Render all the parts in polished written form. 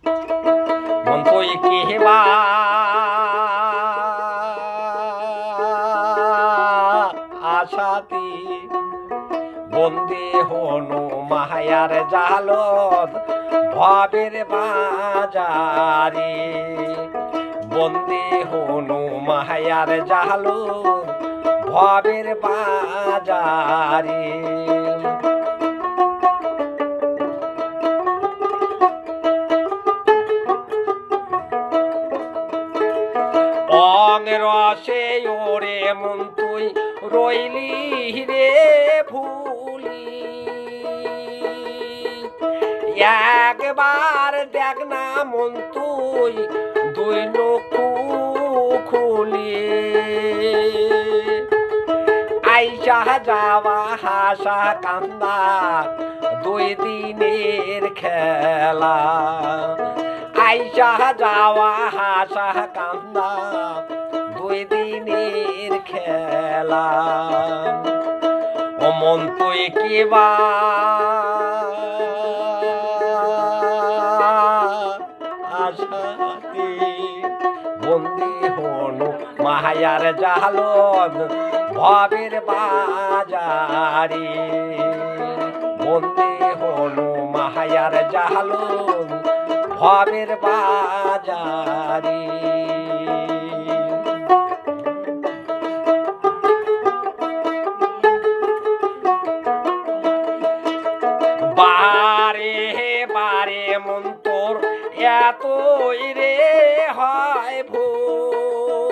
মন তুই কিবা আশাতি বন্দী হনু মায়ার জালত ভাবের বাজারি বন্দী হনু মায়ার জালত ভাবের বাজারি অং রসে ওরে মন তুই রইলি রে ভুলি একবার দেখ না মন তুই দুই নখু খুলি আইসা যাওয়া হাসা কান্দা দুই দিনের খেলা আইসা যাওয়া হাসা কান্দা দুই দিনের খেলা ও মন তুই কিবা আশাতি বন্দী হনু মায়ার জালত ভাবের বাজারি বন্দী হনু মায়ার জালত ভাবের বাজারি বারে বারে মন তোর এতই রে হয় ভুল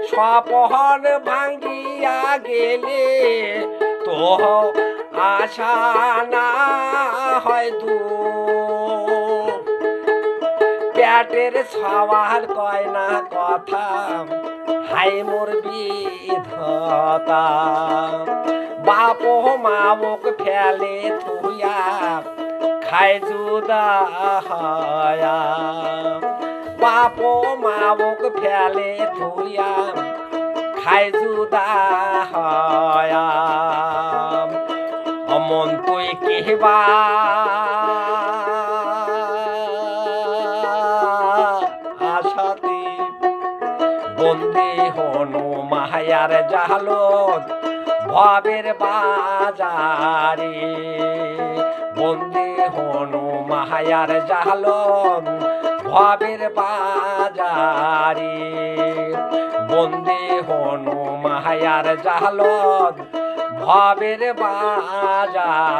স্বপন ভাঙ্গিয়া গেলে তো আশা না হয় দূর পেটের সবার কয় না কথা হাই মোর বিধতা বাপ মামুক ফেলে থুয়া খায় জুদা হয়া বাপ মামুক ফেলে থুয়া খায় জুদা হয়া মন তুই কিবা আশাতি বন্দী হনু মায়ার জালত ভাবের বাজারি বন্দী হনু মায়ার জালত ভাবের বাজারি বন্দী হনু মায়ার জালত ভাবের বাজারি।